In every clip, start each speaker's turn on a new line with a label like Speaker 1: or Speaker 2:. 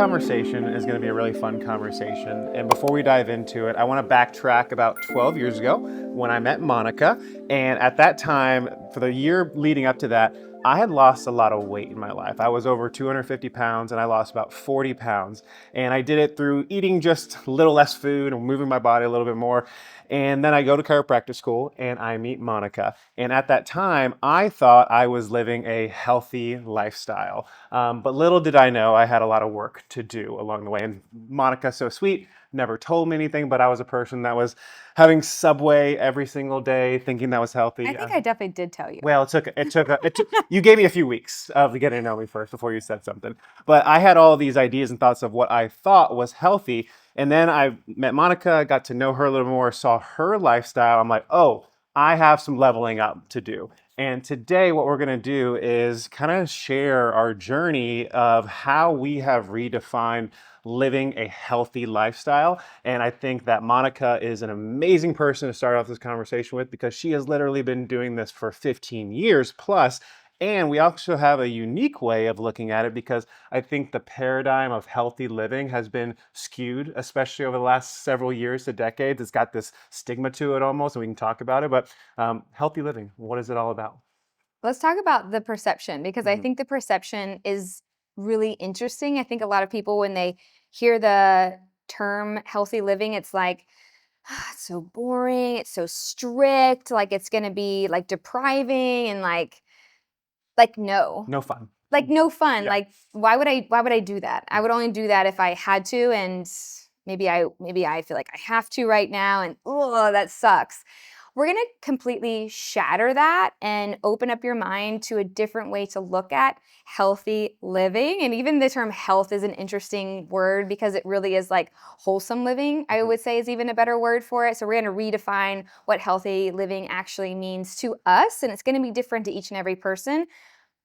Speaker 1: conversation is going to be a really fun conversation. And before we dive into it, I want to backtrack about 12 years ago when I met Monica. And at that time, for the year leading up to that, I had lost a lot of weight in my life. I was over 250 pounds and I lost about 40 pounds. And I did it through eating just a little less food and moving my body a little bit more. And then I go to chiropractic school and I meet Monica. And at that time, I thought I was living a healthy lifestyle. But little did I know I had a lot of work to do along the way. And Monica, so sweet, never told me anything, but I was a person that was having Subway every single day, thinking that was healthy.
Speaker 2: I think I definitely did tell you.
Speaker 1: Well, it took, you gave me a few weeks of getting to know me first before you said something. But I had all these ideas and thoughts of what I thought was healthy. And then I met Monica, got to know her a little more, saw her lifestyle. I'm like, oh, I have some leveling up to do. And today, what we're going to do is kind of share our journey of how we have redefined living a healthy lifestyle. And I think that Monica is an amazing person to start off this conversation with because she has literally been doing this for 15 years plus. And we also have a unique way of looking at it because I think the paradigm of healthy living has been skewed, especially over the last several years to decades. It's got this stigma to it almost, and we can talk about it. But healthy living, what is it all about?
Speaker 2: Let's talk about the perception because I think the perception is really interesting. I think a lot of people, when they hear the term healthy living, it's like, it's so boring, it's so strict, like it's going to be like depriving and no.
Speaker 1: No fun.
Speaker 2: Like no fun.
Speaker 1: Yeah.
Speaker 2: Like why would I do that? I would only do that if I had to, and maybe I feel like I have to right now, and oh, that sucks. We're going to completely shatter that and open up your mind to a different way to look at healthy living. And even the term health is an interesting word because it really is like wholesome living, I would say, is even a better word for it. So we're going to redefine what healthy living actually means to us. And it's going to be different to each and every person.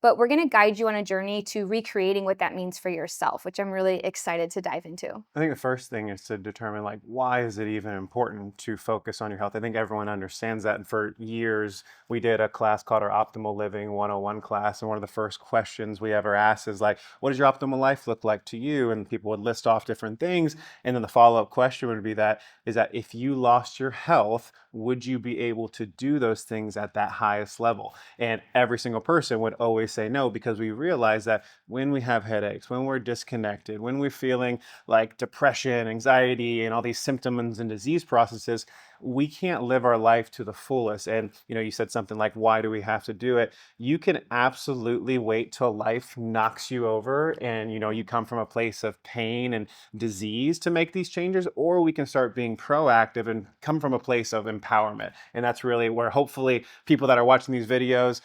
Speaker 2: But we're going to guide you on a journey to recreating what that means for yourself, which I'm really excited to dive into.
Speaker 1: I think the first thing is to determine, like, why is it even important to focus on your health? I think everyone understands that. And for years, we did a class called our Optimal Living 101 class. And one of the first questions we ever asked is like, what does your optimal life look like to you? And people would list off different things. And then the follow-up question would be that if you lost your health, would you be able to do those things at that highest level? And every single person would always say no, because we realize that when we have headaches, when we're disconnected, when we're feeling like depression, anxiety, and all these symptoms and disease processes, we can't live our life to the fullest. And, you said something like, why do we have to do it? You can absolutely wait till life knocks you over and, you come from a place of pain and disease to make these changes, or we can start being proactive and come from a place of empowerment. And that's really where hopefully people that are watching these videos,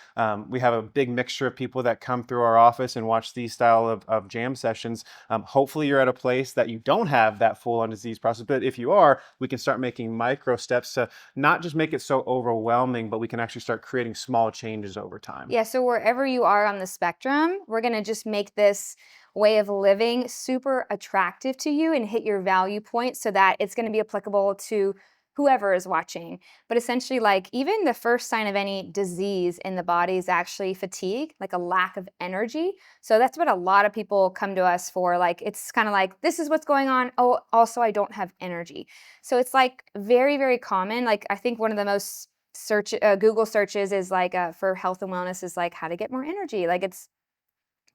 Speaker 1: we have a big mixture of people that come through our office and watch these style of jam sessions. Hopefully you're at a place that you don't have that full-on disease process, but if you are, we can start making micro steps to not just make it so overwhelming, but we can actually start creating small changes over time.
Speaker 2: Yeah, so wherever you are on the spectrum, we're going to just make this way of living super attractive to you and hit your value point so that it's going to be applicable to whoever is watching. But essentially, like, even the first sign of any disease in the body is actually fatigue, like a lack of energy. So that's what a lot of people come to us for. Like, it's kind of like, this is what's going on. Oh, also, I don't have energy. So it's like very, very common. Like, I think one of the most Google searches is like for health and wellness is like how to get more energy. Like,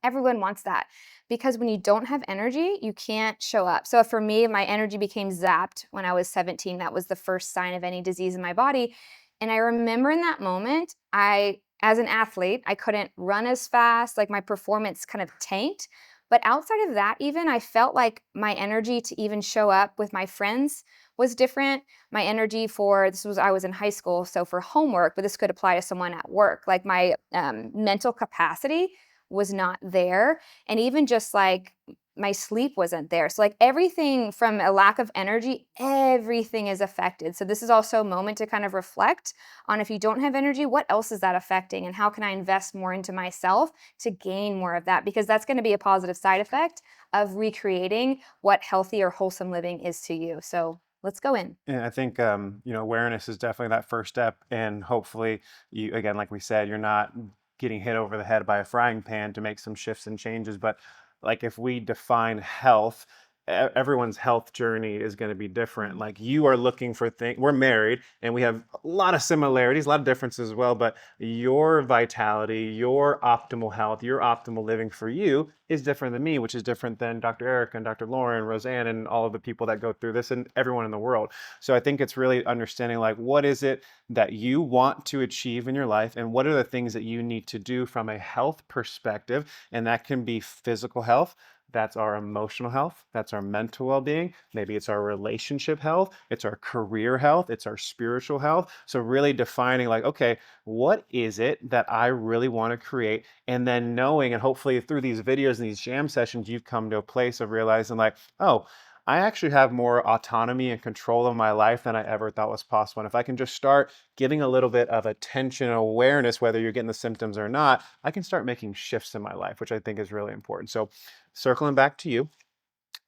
Speaker 2: everyone wants that because when you don't have energy, you can't show up. So for me, my energy became zapped when I was 17. That was the first sign of any disease in my body. And I remember in that moment, as an athlete, I couldn't run as fast, like my performance kind of tanked. But outside of that, even I felt like my energy to even show up with my friends was different. My energy I was in high school, so for homework, but this could apply to someone at work, like my mental capacity was not there. And even just like my sleep wasn't there. So like everything from a lack of energy, everything is affected. So this is also a moment to kind of reflect on, if you don't have energy, what else is that affecting? And how can I invest more into myself to gain more of that? Because that's going to be a positive side effect of recreating what healthy or wholesome living is to you. So let's go in.
Speaker 1: And I think, awareness is definitely that first step. And hopefully you, again, like we said, you're not getting hit over the head by a frying pan to make some shifts and changes, but like if we define health, everyone's health journey is going to be different. Like you are looking for things, we're married and we have a lot of similarities, a lot of differences as well, but your vitality, your optimal health, your optimal living for you is different than me, which is different than Dr. Eric and Dr. Lauren, Roseanne, and all of the people that go through this and everyone in the world. So I think it's really understanding like, what is it that you want to achieve in your life and what are the things that you need to do from a health perspective? And that can be physical health. That's our emotional health. That's our mental well-being. Maybe it's our relationship health. It's our career health. It's our spiritual health. So really defining like, okay, what is it that I really want to create? And then knowing, and hopefully through these videos and these jam sessions, you've come to a place of realizing like, oh, I actually have more autonomy and control of my life than I ever thought was possible. And if I can just start giving a little bit of attention and awareness, whether you're getting the symptoms or not, I can start making shifts in my life, which I think is really important. So circling back to you,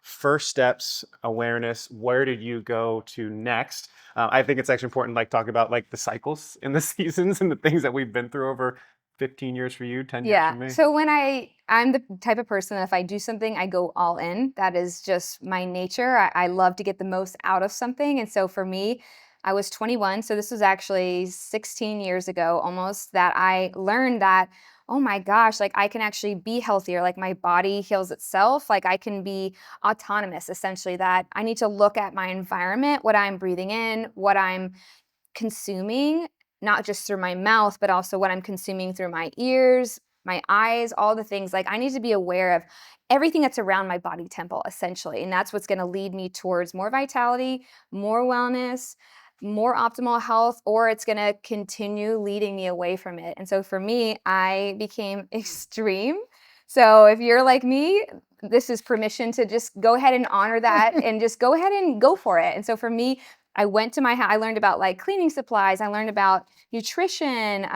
Speaker 1: first steps, awareness, where did you go to next? I think it's actually important, like talk about like the cycles in the seasons and the things that we've been through over 15 years for you, 10 years for
Speaker 2: Yeah.
Speaker 1: me.
Speaker 2: So when I'm the type of person that if I do something, I go all in. That is just my nature. I love to get the most out of something. And so for me, I was 21. So this was actually 16 years ago almost that I learned that, oh my gosh, like I can actually be healthier. Like my body heals itself. Like I can be autonomous essentially, that I need to look at my environment, what I'm breathing in, what I'm consuming, not just through my mouth, but also what I'm consuming through my ears, my eyes, all the things. Like I need to be aware of everything that's around my body temple, essentially. And that's what's going to lead me towards more vitality, more wellness, more optimal health, or it's going to continue leading me away from it. And so for me, I became extreme. So if you're like me, this is permission to just go ahead and honor that and just go ahead and go for it. And so for me, I went to my house. I learned about like cleaning supplies. I learned about nutrition,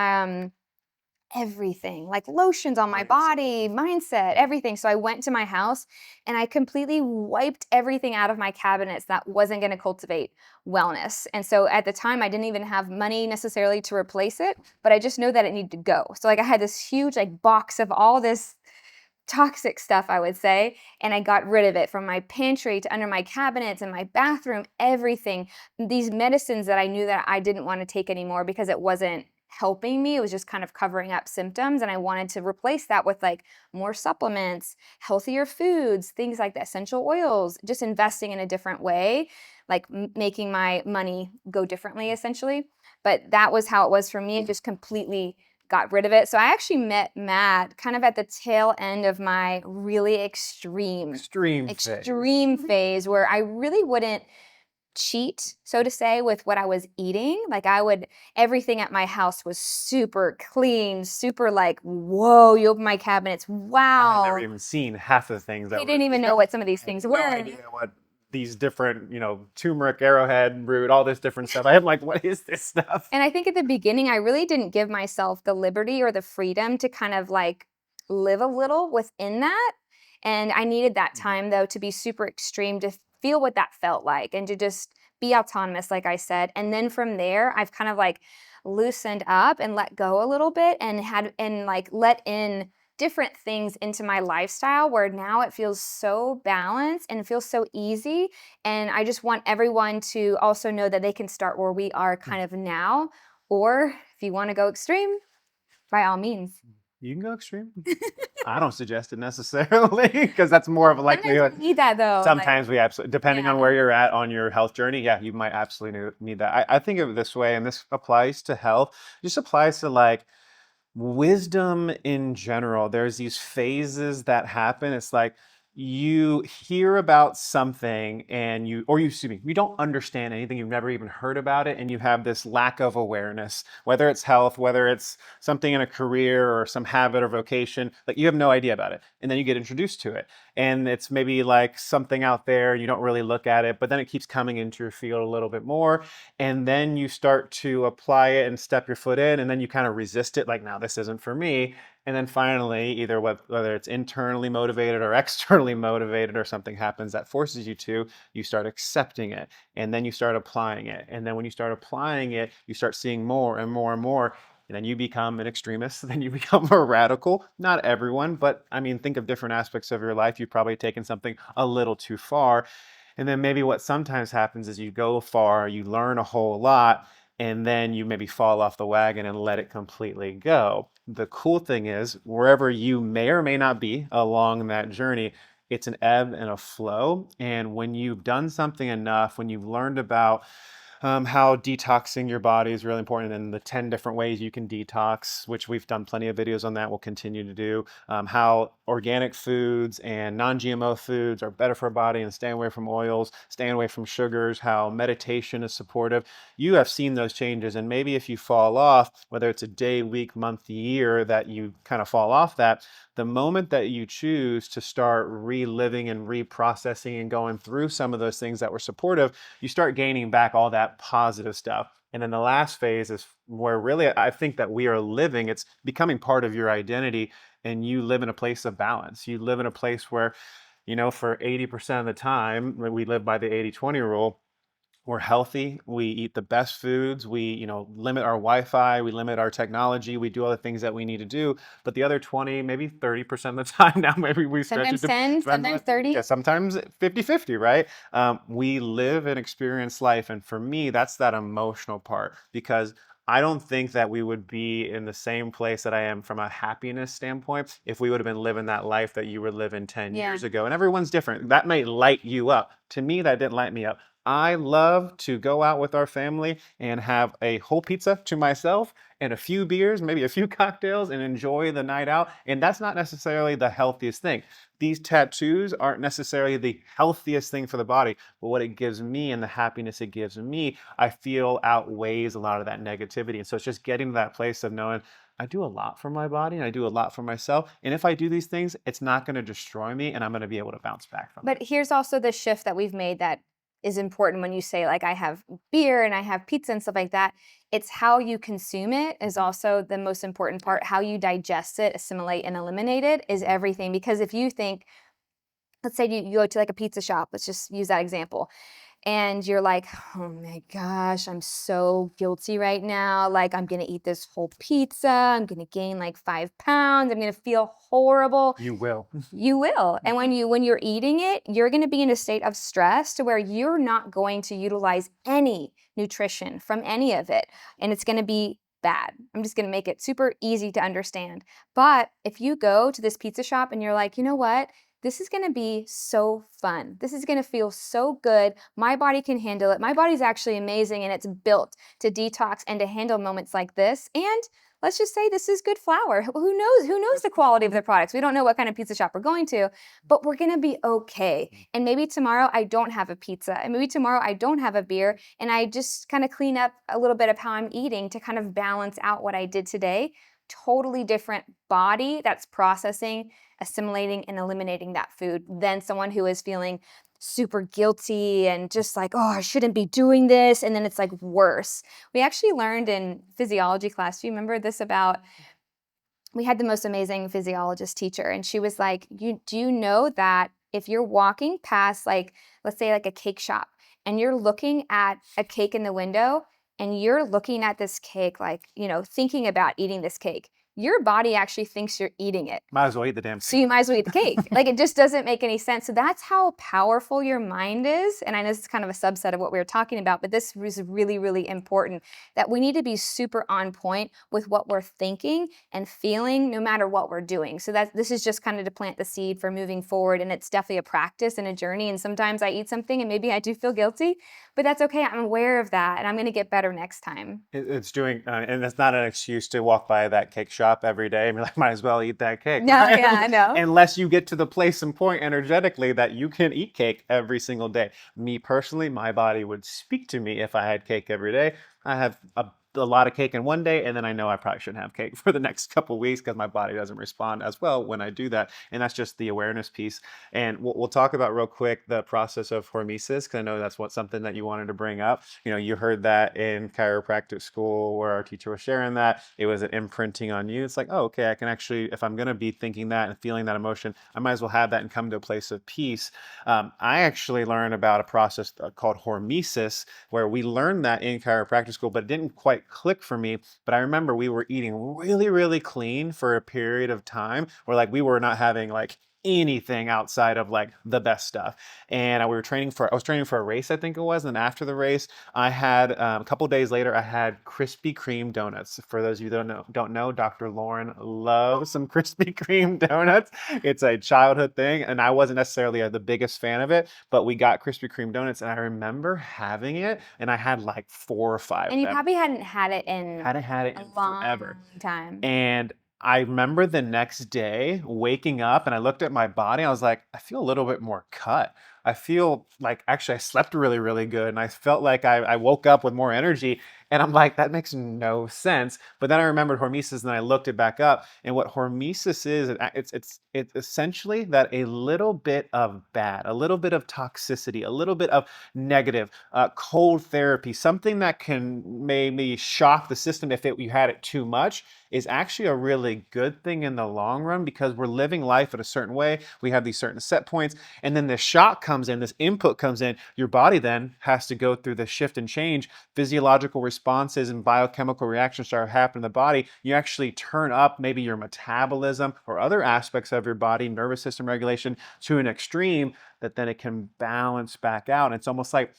Speaker 2: everything, like lotions on my body, mindset, everything. So I went to my house and I completely wiped everything out of my cabinets that wasn't going to cultivate wellness. And so at the time, I didn't even have money necessarily to replace it, but I just know that it needed to go. So like I had this huge like box of all this toxic stuff, I would say, and I got rid of it from my pantry to under my cabinets and my bathroom, everything. These medicines that I knew that I didn't want to take anymore because it wasn't helping me. It was just kind of covering up symptoms, and I wanted to replace that with like more supplements, healthier foods, things like the essential oils, just investing in a different way, like making my money go differently essentially. But that was how it was for me. It just completely got rid of it. So I actually met Matt kind of at the tail end of my really extreme phase where I really wouldn't cheat, so to say, with what I was eating. Like everything at my house was super clean, super like, whoa, you open my cabinets,
Speaker 1: I had
Speaker 2: wow.
Speaker 1: never even seen half of the things that
Speaker 2: I didn't even know what some of these things
Speaker 1: no
Speaker 2: were.
Speaker 1: idea what these different, turmeric, arrowhead root, all this different stuff. I am like, what is this stuff?
Speaker 2: And I think at the beginning, I really didn't give myself the liberty or the freedom to kind of like live a little within that. And I needed that time though to be super extreme to feel what that felt like and to just be autonomous, like I said. And then from there, I've kind of like loosened up and let go a little bit and like let in different things into my lifestyle where now it feels so balanced and it feels so easy. And I just want everyone to also know that they can start where we are kind of now. Or if you want to go extreme, by all means.
Speaker 1: You can go extreme. I don't suggest it necessarily because that's more of a likelihood.
Speaker 2: Sometimes we need that though.
Speaker 1: Sometimes we absolutely, depending on
Speaker 2: Yeah.
Speaker 1: where you're at on your health journey, yeah, you might absolutely need that. I think of it this way, and this applies to health, just applies to like wisdom in general. There's these phases that happen. It's like you hear about something and excuse me, you don't understand anything. You've never even heard about it. And you have this lack of awareness, whether it's health, whether it's something in a career or some habit or vocation, like you have no idea about it. And then you get introduced to it. And it's maybe like something out there, you don't really look at it, but then it keeps coming into your field a little bit more. And then you start to apply it and step your foot in, and then you kind of resist it, like, now this isn't for me. And then finally, either whether it's internally motivated or externally motivated or something happens that forces you start accepting it. And then you start applying it. And then when you start applying it, you start seeing more and more and more. and then you become an extremist, then you become a radical. Not everyone, but I mean, think of different aspects of your life. You've probably taken something a little too far. And then maybe what sometimes happens is you go far, you learn a whole lot, and then you maybe fall off the wagon and let it completely go. The cool thing is, wherever you may or may not be along that journey, it's an ebb and a flow. And when you've done something enough, when you've learned about how detoxing your body is really important, and the 10 different ways you can detox, which we've done plenty of videos on that, we'll continue to do, how organic foods and non-GMO foods are better for our body, and staying away from oils, staying away from sugars, how meditation is supportive. You have seen those changes, and maybe if you fall off, whether it's a day, week, month, year, that you kind of fall off that, the moment that you choose to start reliving and reprocessing and going through some of those things that were supportive, you start gaining back all that positive stuff. And then the last phase is where really I think that we are living, it's becoming part of your identity, and you live in a place of balance. You live in a place where, for 80% of the time, we live by the 80-20 rule. We're healthy, we eat the best foods, we, limit our Wi-Fi, we limit our technology, we do all the things that we need to do. But the other 20, maybe 30% of the time now, maybe we stretch it
Speaker 2: Sometimes
Speaker 1: to
Speaker 2: 10, sometimes 30.
Speaker 1: yeah, sometimes 50-50, right? We live and experience life. And for me, that's that emotional part, because I don't think that we would be in the same place that I am from a happiness standpoint if we would have been living that life that you were living 10
Speaker 2: Yeah.
Speaker 1: years ago. And everyone's different. That may light you up. To me, that didn't light me up. I love to go out with our family and have a whole pizza to myself and a few beers, maybe a few cocktails, and enjoy the night out. And that's not necessarily the healthiest thing. These tattoos aren't necessarily the healthiest thing for the body, but what it gives me and the happiness it gives me, I feel outweighs a lot of that negativity. And so it's just getting to that place of knowing I do a lot for my body and I do a lot for myself. And if I do these things, it's not going to destroy me, and I'm going to be able to bounce back from it.
Speaker 2: But here's also the shift that we've made that is important when you say, like, I have beer and I have pizza and stuff like that. It's how you consume it is also the most important part. How you digest it, assimilate, and eliminate it is everything. Because if you think, let's say you go to like a pizza shop, let's just use that example, and you're like, oh my gosh, I'm so guilty right now. Like, I'm gonna eat this whole pizza. I'm gonna gain like 5 pounds. I'm gonna feel horrible.
Speaker 1: You will.
Speaker 2: You will. And when you're eating it, you're going to be in a state of stress to where you're not going to utilize any nutrition from any of it. And it's going to be bad. I'm just going to make it super easy to understand. But if you go to this pizza shop and you're like, you know what? This is going to be so fun. This is going to feel so good. My body can handle it. My body's actually amazing, and it's built to detox and to handle moments like this. And let's just say this is good flour. Who knows? Who knows the quality of the products? We don't know what kind of pizza shop we're going to, but we're gonna be okay. And maybe tomorrow I don't have a pizza, and maybe tomorrow I don't have a beer, and I just kind of clean up a little bit of how I'm eating to kind of balance out what I did today. Totally different body that's processing, assimilating, and eliminating that food than someone who is feeling super guilty and just like, oh, I shouldn't be doing this. And then it's like worse. We actually learned in physiology class, do you remember this about, we had the most amazing physiologist teacher, and she was like, do you know that if you're walking past, like, let's say like a cake shop, and you're looking at a cake in the window, and you're looking at this cake, like, thinking about eating this cake, your body actually thinks you're eating it.
Speaker 1: Might as well eat the damn
Speaker 2: So
Speaker 1: thing.
Speaker 2: you might as well eat the cake. Like, it just doesn't make any sense. So that's how powerful your mind is. And I know this is kind of a subset of what we were talking about, but this is really, really important, that we need to be super on point with what we're thinking and feeling no matter what we're doing. So this is just kind of to plant the seed for moving forward. And it's definitely a practice and a journey. And sometimes I eat something and maybe I do feel guilty, but that's okay. I'm aware of that, and I'm going to get better next time.
Speaker 1: It's doing, and that's not an excuse to walk by that cake shop every day and be like, might as well eat that cake.
Speaker 2: No,
Speaker 1: right?
Speaker 2: yeah, I know.
Speaker 1: Unless you get to the place and point energetically that you can eat cake every single day. Me personally, my body would speak to me if I had cake every day. I have a lot of cake in one day, and then I know I probably shouldn't have cake for the next couple of weeks because my body doesn't respond as well when I do that. And that's just the awareness piece. And we'll talk about real quick the process of hormesis, because I know that's something that you wanted to bring up. You heard that in chiropractic school where our teacher was sharing that. It was an imprinting on you. It's like, oh, okay, I can actually, if I'm going to be thinking that and feeling that emotion, I might as well have that and come to a place of peace. I actually learned about a process called hormesis, where we learned that in chiropractic school, but it didn't quite like click for me. But I remember we were eating really, really clean for a period of time where like we were not having like anything outside of like the best stuff. And I was training for a race, I think it was. And then after the race, I had a couple days later, I had Krispy Kreme donuts. For those of you that don't know, Dr. Lauren loves some Krispy Kreme donuts. It's a childhood thing, and I wasn't necessarily the biggest fan of it, but we got Krispy Kreme donuts, and I remember having it, and I had like 4 or 5
Speaker 2: And
Speaker 1: of
Speaker 2: you
Speaker 1: them.
Speaker 2: probably hadn't had it in
Speaker 1: Hadn't had it
Speaker 2: a
Speaker 1: in
Speaker 2: long
Speaker 1: forever.
Speaker 2: time.
Speaker 1: And I remember the next day waking up and I looked at my body. I was like, I feel a little bit more cut. I feel like actually I slept really, really good. And I felt like I woke up with more energy. And I'm like, that makes no sense. But then I remembered hormesis and then I looked it back up. And what hormesis is, it's essentially that a little bit of bad, a little bit of toxicity, a little bit of negative, cold therapy, something that can maybe shock the system if you had it too much is actually a really good thing in the long run because we're living life in a certain way. We have these certain set points, and then this shock comes in, this input comes in. Your body then has to go through the shift and change. Physiological responses and biochemical reactions start happening in the body. You actually turn up maybe your metabolism or other aspects of your body, nervous system regulation to an extreme that then it can balance back out. And it's almost like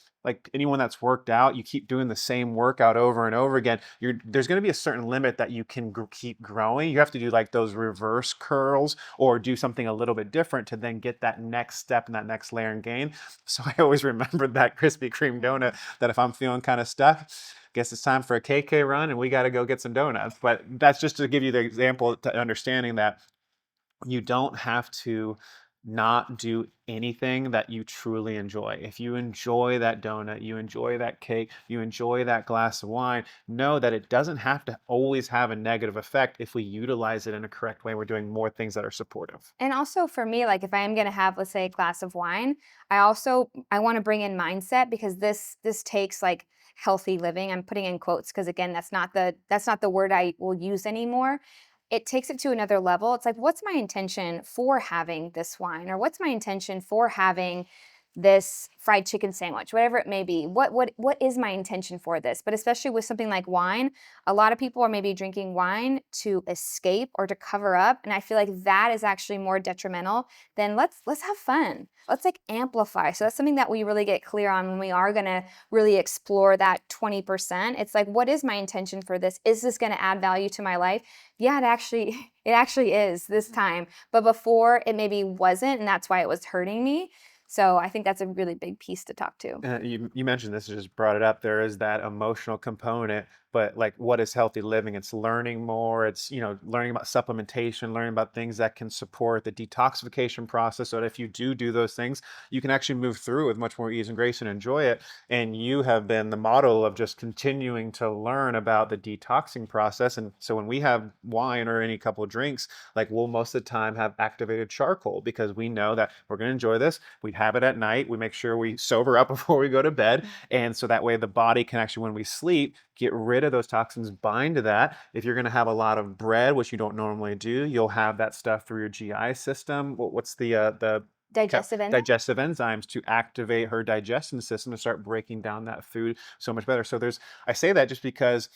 Speaker 1: anyone that's worked out, you keep doing the same workout over and over again. There's going to be a certain limit that you can keep growing. You have to do like those reverse curls or do something a little bit different to then get that next step and that next layer and gain. So I always remember that Krispy Kreme donut that if I'm feeling kind of stuck, guess it's time for a KK run and we got to go get some donuts. But that's just to give you the example to understanding that you don't have to not do anything that you truly enjoy. If you enjoy that donut, you enjoy that cake, you enjoy that glass of wine, know that it doesn't have to always have a negative effect if we utilize it in a correct way. We're doing more things that are supportive.
Speaker 2: And also for me, like if I am going to have, let's say, a glass of wine, I want to bring in mindset because this takes like healthy living. I'm putting in quotes because again, that's not the word I will use anymore. It takes it to another level. It's like, what's my intention for having this wine, or what's my intention for having this fried chicken sandwich, whatever it may be. What is my intention for this? But especially with something like wine, a lot of people are maybe drinking wine to escape or to cover up, and I feel like that is actually more detrimental than let's have fun. Let's like amplify. So that's something that we really get clear on when we are going to really explore that 20%. It's like, what is my intention for this? Is this going to add value to my life? Yeah, it actually is this time. But before it maybe wasn't, and that's why it was hurting me. So I think that's a really big piece to talk to.
Speaker 1: You mentioned this, just brought it up. There is that emotional component, but like what is healthy living? It's learning more. It's, learning about supplementation, learning about things that can support the detoxification process. So that if you do those things, you can actually move through with much more ease and grace and enjoy it. And you have been the model of just continuing to learn about the detoxing process. And so when we have wine or any couple of drinks, like we'll most of the time have activated charcoal because we know that we're going to enjoy this. We have it at night. We make sure we sober up before we go to bed. And so that way the body can actually, when we sleep, get rid of those toxins, bind to that. If you're going to have a lot of bread, which you don't normally do, you'll have that stuff through your GI system. What's the
Speaker 2: Digestive enzyme.
Speaker 1: digestive enzymes to activate her digestion system to start breaking down that food so much better. So I say that just because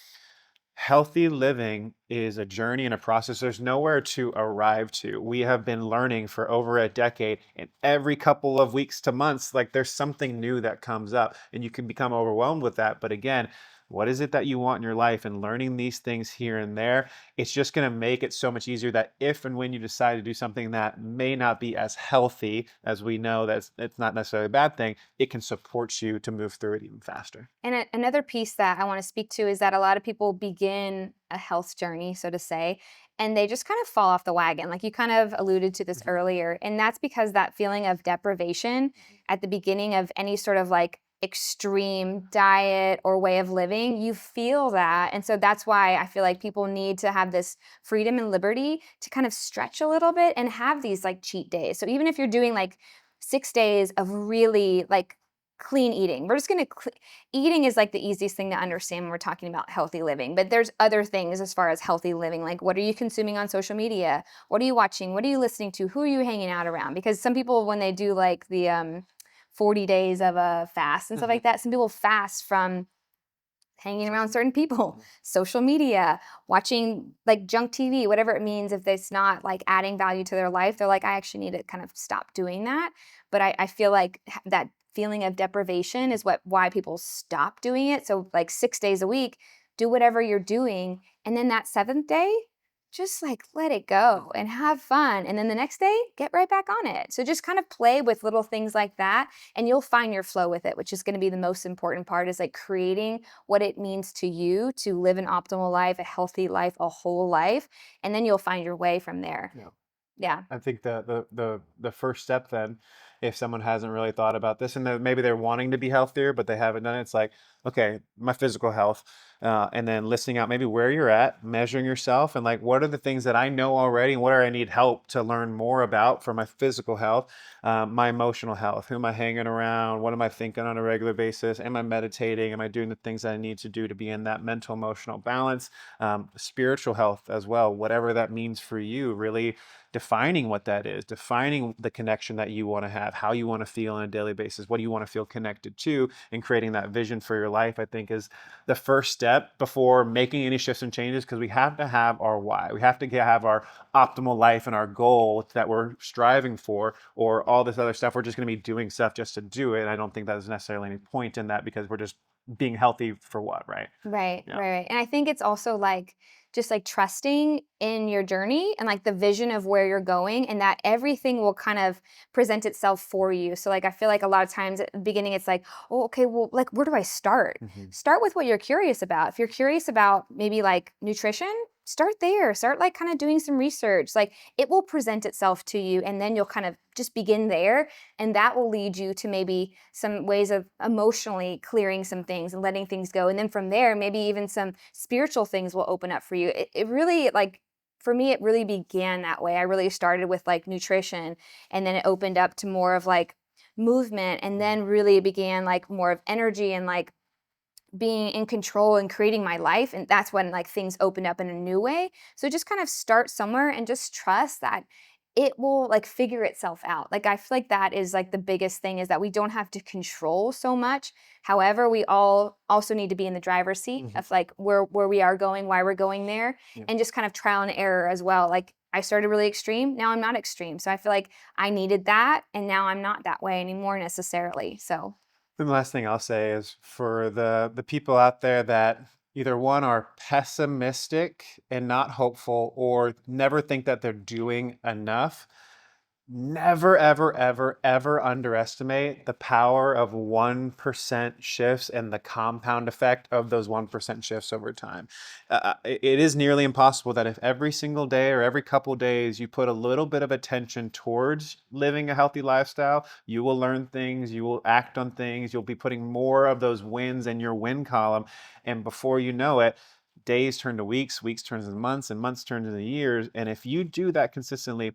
Speaker 1: healthy living is a journey and a process. There's nowhere to arrive to. We have been learning for over a decade, and every couple of weeks to months, like there's something new that comes up, and you can become overwhelmed with that. But again, what is it that you want in your life? And learning these things here and there, it's just going to make it so much easier that if and when you decide to do something that may not be as healthy as we know that it's not necessarily a bad thing, it can support you to move through it even faster.
Speaker 2: And another piece that I want to speak to is that a lot of people begin a health journey, so to say, and they just kind of fall off the wagon. Like you kind of alluded to this earlier. And that's because that feeling of deprivation at the beginning of any sort of like extreme diet or way of living, you feel that. And so that's why I feel like people need to have this freedom and liberty to kind of stretch a little bit and have these like cheat days. So even if you're doing like 6 days of really like clean eating, we're just going to eating is like the easiest thing to understand when we're talking about healthy living. But there's other things as far as healthy living, like what are you consuming on social media? What are you watching? What are you listening to? Who are you hanging out around? Because some people, when they do like the 40 days of a fast and stuff like that, some people fast from hanging around certain people, social media, watching like junk TV, whatever it means. If it's not like adding value to their life, they're like, I actually need to kind of stop doing that. But I feel like that feeling of deprivation is why people stop doing it. So like 6 days a week, do whatever you're doing. And then that seventh day, just like let it go and have fun. And then the next day, get right back on it. So just kind of play with little things like that and you'll find your flow with it, which is going to be the most important part, is like creating what it means to you to live an optimal life, a healthy life, a whole life. And then you'll find your way from there.
Speaker 1: Yeah.
Speaker 2: Yeah.
Speaker 1: I think the first step then, if someone hasn't really thought about this and maybe they're wanting to be healthier, but they haven't done it, it's like, okay, my physical health, and then listing out maybe where you're at, measuring yourself, and like, what are the things that I know already and what do I need help to learn more about for my physical health, my emotional health, who am I hanging around, what am I thinking on a regular basis, am I meditating, am I doing the things that I need to do to be in that mental emotional balance, spiritual health as well, whatever that means for you, really defining what that is, defining the connection that you want to have, how you want to feel on a daily basis, what do you want to feel connected to, and creating that vision for your life, I think is the first step before making any shifts and changes, because we have to have our why. We have to have our optimal life and our goal that we're striving for, or all this other stuff. We're just going to be doing stuff just to do it. And I don't think there's necessarily any point in that, because we're just being healthy for what, right?
Speaker 2: Right,
Speaker 1: Yeah.
Speaker 2: right, right. And I think it's also like just like trusting in your journey and like the vision of where you're going, and that everything will kind of present itself for you. So like I feel like a lot of times at the beginning it's like, oh, okay, well, like where do I start?
Speaker 1: Mhm.
Speaker 2: Start with what you're curious about. If you're curious about maybe like nutrition, start there. Start like kind of doing some research. Like it will present itself to you, and then you'll kind of just begin there, and that will lead you to maybe some ways of emotionally clearing some things and letting things go. And then from there, maybe even some spiritual things will open up for you. It really, like, for me, it really began that way. I really started with like nutrition, and then it opened up to more of like movement, and then really began like more of energy and like being in control and creating my life. And that's when like things opened up in a new way. So just kind of start somewhere and just trust that it will like figure itself out. Like I feel like that is like the biggest thing, is that we don't have to control so much. However, we all also need to be in the driver's seat
Speaker 1: Mhm.
Speaker 2: of like where we are going, why we're going there,
Speaker 1: Yeah.
Speaker 2: and just kind of trial and error as well. Like I started really extreme, now I'm not extreme. So I feel like I needed that, and now I'm not that way anymore necessarily. So
Speaker 1: The last thing I'll say is for the people out there that either one are pessimistic and not hopeful, or never think that they're doing enough. Never, ever, ever, ever underestimate the power of 1% shifts and the compound effect of those 1% shifts over time. It is nearly impossible that if every single day or every couple days you put a little bit of attention towards living a healthy lifestyle, you will learn things, you will act on things, you'll be putting more of those wins in your win column. And before you know it, days turn to weeks, weeks turns into months, and months turn into years. And if you do that consistently,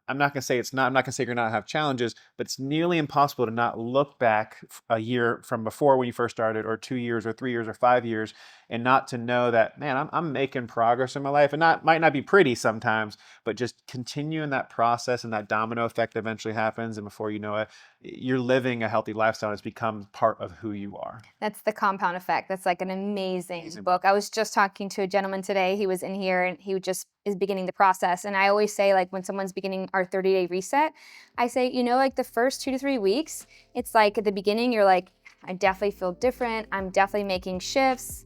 Speaker 1: I'm not going to say it's not, I'm not going to say you're not have challenges, but it's nearly impossible to not look back a year from before when you first started, or 2 years or 3 years or 5 years, and not to know that, man, I'm making progress in my life. And not, might not be pretty sometimes, but just continuing that process, and that domino effect eventually happens. And before you know it, you're living a healthy lifestyle. It's become part of who you are.
Speaker 2: that's the compound effect. That's like an amazing
Speaker 1: Amazing
Speaker 2: book. I was just talking to a gentleman today. He was in here and he just is beginning the process. And I always say, like, when someone's beginning our 30-day reset, I say, like the first 2 to 3 weeks, it's like at the beginning, you're like, I definitely feel different. I'm definitely making shifts.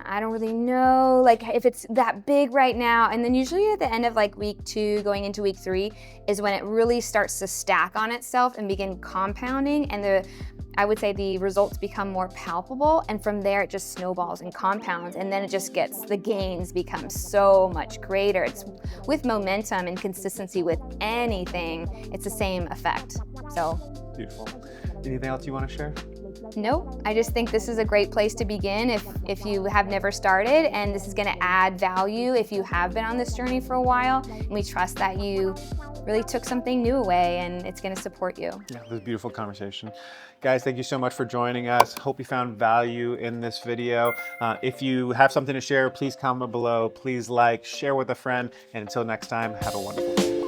Speaker 2: I don't really know like if it's that big right now. And then usually at the end of like week 2 going into week 3 is when it really starts to stack on itself and begin compounding, and I would say the results become more palpable, and from there it just snowballs and compounds, and then it just gets, the gains become so much greater. It's with momentum and consistency with anything, it's the same effect. So
Speaker 1: Beautiful. Anything else you want to share?
Speaker 2: no, I just think this is a great place to begin if you have never started, and this is going to add value if you have been on this journey for a while. And we trust that you really took something new away, and it's going to support you.
Speaker 1: Yeah, this is a beautiful conversation. Guys, thank you so much for joining us. Hope you found value in this video. If you have something to share, please comment below. Please like, share with a friend. And until next time, have a wonderful day.